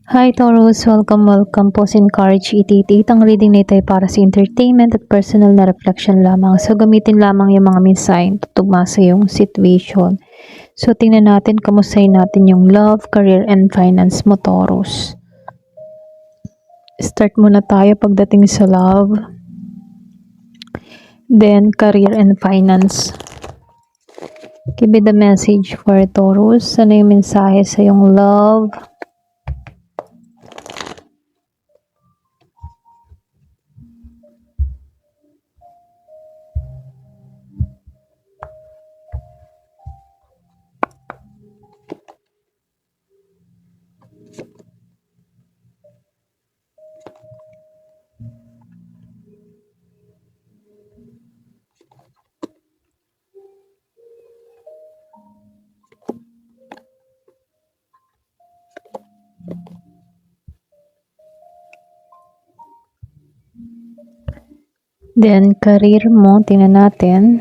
Hi Taurus! Welcome po sa Encourage Ititit. Ang reading nito ay para sa entertainment at personal na reflection lamang. So gamitin lamang yung mga mensahe tutugma sa iyong situation. So tingnan natin, kamustahin natin yung love, career, and finance mo, Taurus. Start muna tayo pagdating sa love. Then career and finance. Give me the message for Taurus. Ano yung mensahe sa iyong love? Then, career mo, tingnan natin.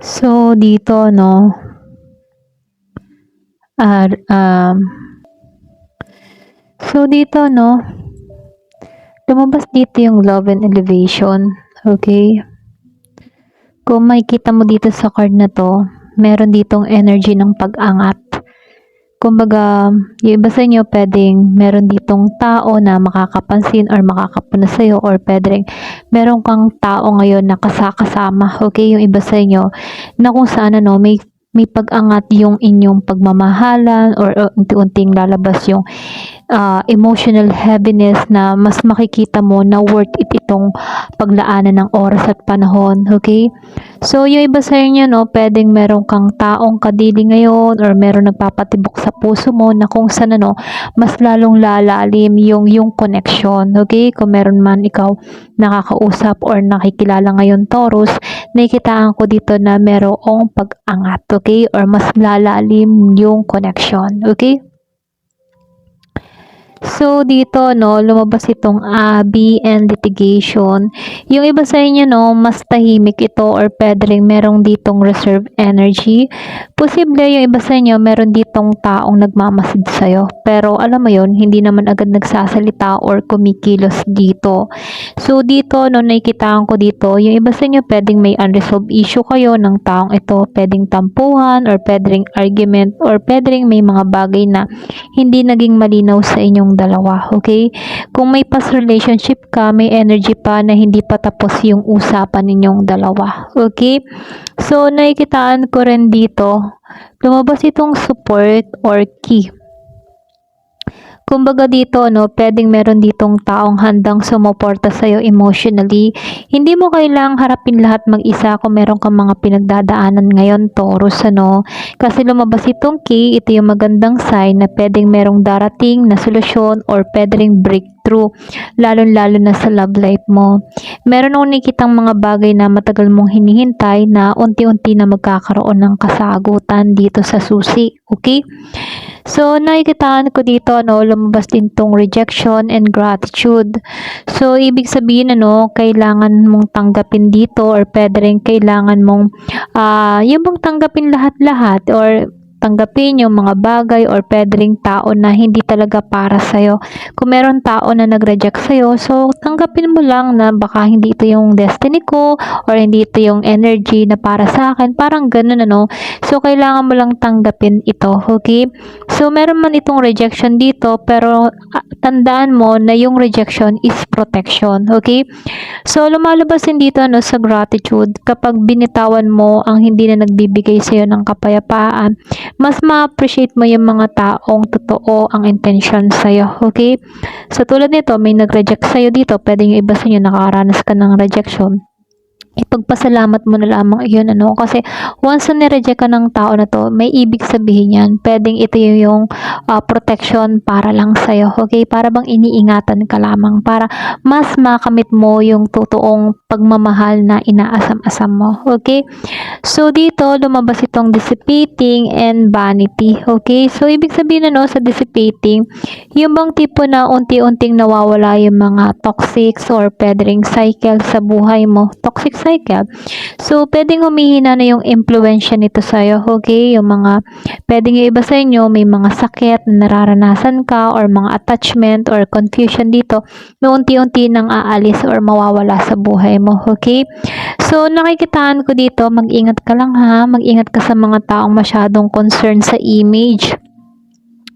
So, dito, no, so dito, no, lumabas dito yung love and elevation, okay? Kung makikita mo dito sa card na to, meron ditong energy ng pag-angat. Kumbaga, yung iba sa inyo, pwedeng meron ditong tao na makakapansin or makakapuna sa'yo, or pwedeng meron kang tao ngayon na kasama, okay? Yung iba sa inyo, na kung saan, ano, may pag-angat yung inyong pagmamahalan, or unti-unting lalabas yung emotional heaviness na mas makikita mo na worth it itong paglaanan ng oras at panahon, okay? So, yung iba sa inyo, no, pwedeng meron kang taong kadili ngayon, or meron nagpapatibok sa puso mo na kung saan, ano, mas lalong lalalim yung connection, okay? Kung meron man ikaw nakakausap or nakikilala ngayon, Taurus, nakikitaan ko dito na merong pag-angat, okay? Or mas lalalim yung connection, okay? So, dito, no, lumabas itong Abby and litigation. Yung iba sa inyo, no, mas tahimik ito, or pwede rin merong ditong reserve energy. Posible yung iba sa inyo, meron ditong taong nagmamasid sa'yo. Pero, alam mo yun, hindi naman agad nagsasalita or kumikilos dito. So, dito, no, nakikitaan ko dito, yung iba sa inyo, pwedeng may unresolved issue kayo ng taong ito. Pwedeng tampuhan, or pwedeng argument, or pwedeng may mga bagay na hindi naging malinaw sa inyong dalawa, okay? Kung may past relationship ka, may energy pa na hindi pa tapos yung usapan ninyong dalawa, okay? So, nakikitaan ko rin dito, lumabas itong support or key. Kumbaga dito, no, pwedeng meron ditong taong handang sumuporta sa'yo emotionally. Hindi mo kailangang harapin lahat mag-isa kung meron kang mga pinagdadaanan ngayon, Taurus, ano. Kasi lumabas itong key, ito yung magandang sign na pwedeng merong darating na solusyon or pwedeng breakthrough, lalo-lalo na sa love life mo. Meron akong nakikitang mga bagay na matagal mong hinihintay na unti-unti na magkakaroon ng kasagutan dito sa susi, okay? So, nakikitaan ko dito, ano, lumabas din tong rejection and gratitude. So, ibig sabihin, ano, kailangan mong tanggapin dito, or pwede rin kailangan mong, yung bang tanggapin lahat-lahat, or tanggapin yung mga bagay or pwedeng tao na hindi talaga para sa'yo. Kung meron tao na nag-reject sa'yo, so tanggapin mo lang na baka hindi ito yung destiny ko or hindi ito yung energy na para sa akin. Parang ganun ano. So kailangan mo lang tanggapin ito, okay? So meron man itong rejection dito pero tandaan mo na yung rejection is protection, okay? So lumalabas din dito ano, sa gratitude kapag binitawan mo ang hindi na nagbibigay sa iyo ng kapayapaan, mas ma-appreciate mo yung mga taong totoo ang intention sa iyo, okay? So tulad nito, may nag-reject sa iyo dito, pwedeng yung iba sa inyo nakaranas ka ng rejection. Ipagpasalamat mo na lamang iyon ano kasi once na nireject ka ng tao na to, may ibig sabihin yan, pwedeng ito yung protection para lang sa'yo, okay? Para bang iniingatan ka lamang para mas makamit mo yung totoong pagmamahal na inaasam-asam mo, okay? So dito lumabas itong dissipating and vanity, okay? So ibig sabihin ano sa dissipating, yung bang tipo na unti-unting nawawala yung mga toxic or pwedeng cycle sa buhay mo, toxic cycle. So, pwedeng humihina na yung impluensya nito sa'yo, okay? Yung mga, pwedeng yung iba sa inyo, may mga sakit na nararanasan ka or mga attachment or confusion dito na unti-unti nang aalis or mawawala sa buhay mo, okay? So, nakikitaan ko dito, mag-ingat ka lang ha, mag-ingat ka sa mga taong masyadong concerned sa image.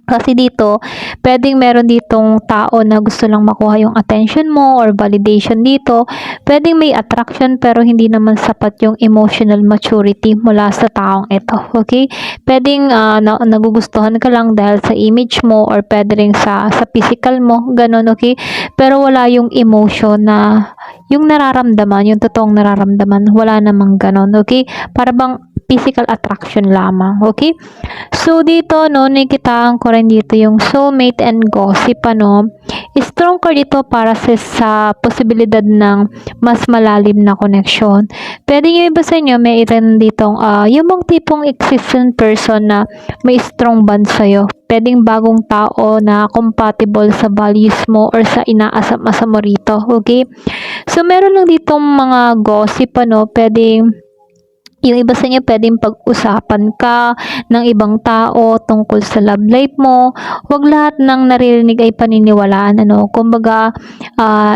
Kasi dito, pwedeng meron ditong tao na gusto lang makuha yung attention mo or validation dito. Pwedeng may attraction pero hindi naman sapat yung emotional maturity mula sa taong ito. Okay? Pwedeng nagugustuhan ka lang dahil sa image mo or pwedeng sa physical mo. Ganun, okay? Pero wala yung emotion na yung nararamdaman, yung totoong nararamdaman. Wala namang ganun. Okay? Para bang physical attraction lamang. Okay? So, dito, no, nakikitaan ko rin dito yung soulmate and gossip, ano. Strong card dito para sa posibilidad ng mas malalim na connection. Pwede yung iba sa inyo, may rin ditong, yung mga tipong existent person na may strong bond sa'yo. Pwedeng bagong tao na compatible sa values mo or sa inaasam-asam mo rito. Okay? So, meron lang ditong mga gossip, ano, pwedeng yung iba sa inyo pwedeng pag-usapan ka ng ibang tao tungkol sa love life mo. Huwag lahat ng naririnig ay paniniwalaan, ano. Kumbaga,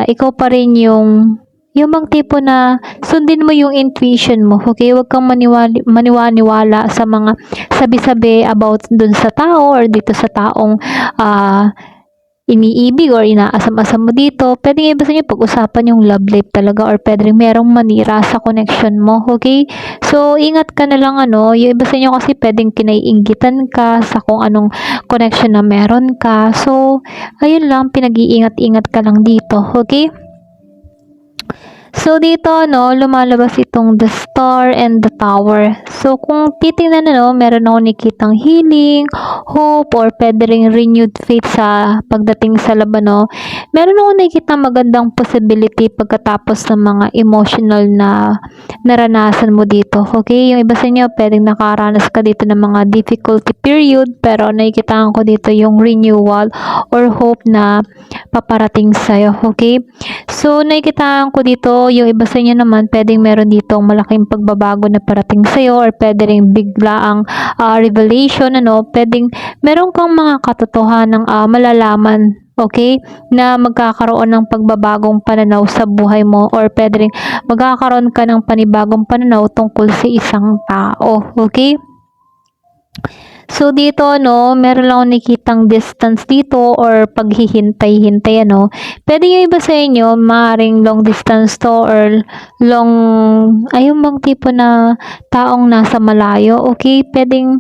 ikaw pa rin yung bang tipo na sundin mo yung intuition mo, okay? Huwag kang maniwala sa mga sabi-sabi about dun sa tao or dito sa taong iniibig or inaasam-asam mo dito. Pwedeng iba sa inyo pag-usapan yung love life talaga or pwedeng merong manira sa connection mo, okay? So, ingat ka na lang, ano, yung iba sa inyo kasi pwedeng kinaiinggitan ka sa kung anong connection na meron ka. So, ayun lang, pinag-iingat-ingat ka lang dito, okay? So, dito, no, lumalabas itong the star and the tower. So, kung titingnan na, no, meron ako nakitang healing, hope, or pwede ring renewed faith sa pagdating sa laban, no. Meron ako nakikitang magandang possibility pagkatapos ng mga emotional na naranasan mo dito. Okay? Yung iba sa inyo, pwedeng nakaranas ka dito ng mga difficulty period, pero nakikitaan ko dito yung renewal or hope na paparating sa'yo. Okay? So, nakikitaan ko dito, yung iba sa inyo naman, pwedeng meron dito malaking pagbabago na parating sa'yo or pwede rin biglaang revelation, ano, pwedeng meron kang mga katotohanang malalaman, okay, na magkakaroon ng pagbabagong pananaw sa buhay mo or pwede rin magkakaroon ka ng panibagong pananaw tungkol sa isang tao, okay? So, dito, no, meron lang akong nakitang distance dito or paghihintay-hintay, ano. Pwede yung iba sa inyo, maaaring long distance to or long, ayun bang tipo na taong nasa malayo, okay? Pwedeng,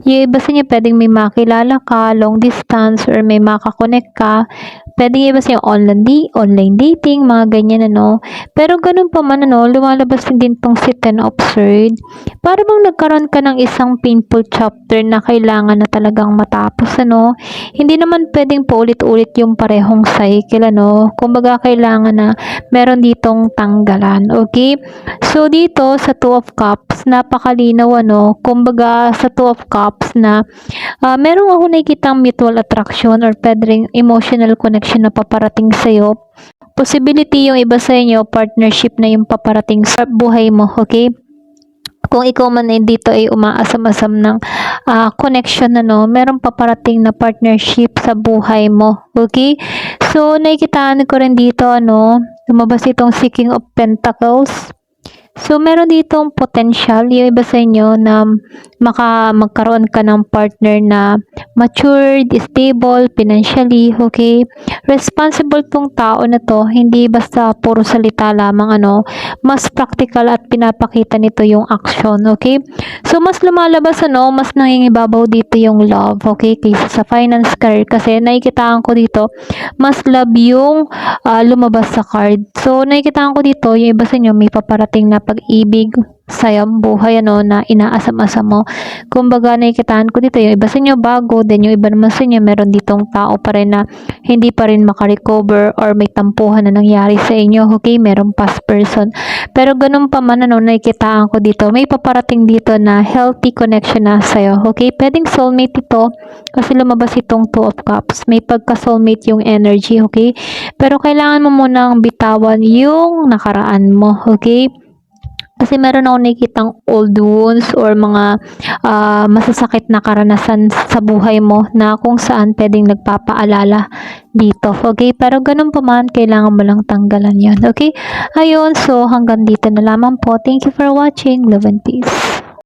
yung iba sa inyo, pwedeng may makilala ka, long distance, or may makakonect ka. Pwedeng yung iba sa inyo, online dating, mga ganyan, ano. Pero ganun pa man, ano, lumalabas din tong si Ten of Swords. Para bang nagkaroon ka ng isang painful chapter na kailangan na talagang matapos, ano. Hindi naman pwedeng paulit-ulit yung parehong cycle, ano. Kumbaga, kailangan na meron ditong tanggalan, okay? So, dito, sa Two of Cups, napakalinaw, ano. Kumbaga, sa Two of Cups na merong ako nakikitang mutual attraction or pwedeng emotional connection na paparating sa'yo. Possibility yung iba sa inyo, partnership na yung paparating sa buhay mo, okay? kung ikaw man ay dito ay umaasam-asam ng connection meron paparating na partnership sa buhay mo. Okay? So, nakikitaan ko rin dito, lumabas itong Seeking of Pentacles. So, meron ditong potential, yung iba sa inyo, na magkaroon ka ng partner na matured, stable, financially, okay? Responsible tong tao na to, hindi basta puro salita lamang, mas practical at pinapakita nito yung action, okay? So, mas lumalabas, mas nangingibabaw dito yung love, okay? Kaysa sa finance, career, kasi nakikitaan ko dito, mas love yung lumabas sa card. So, nakikitaan ko dito, yung iba sa inyo, may paparating na pag-ibig sa buhay na inaasam-asam mo. Kumbaga nakikitaan ko dito yung iba sa inyo bago, then yung iba naman sa inyo meron ditong tao pa rin na hindi pa rin makarecover or may tampuhan na nangyari sa inyo. Okay, meron past person. Pero ganun pa man nakikitaan ko dito, may paparating dito na healthy connection na sa'yo. Okay, pwedeng soulmate ito kasi lumabas itong Two of Cups. May pagka-soulmate yung energy, okay? Pero kailangan mo munang bitawan yung nakaraan mo, okay? Kasi meron ako nakikitang old wounds or mga masasakit na karanasan sa buhay mo na kung saan pwedeng nagpapaalala dito. Okay? Pero ganun pa man, kailangan mo lang tanggalan yon. Okay? Ayun, so hanggang dito na lamang po. Thank you for watching. Love and peace.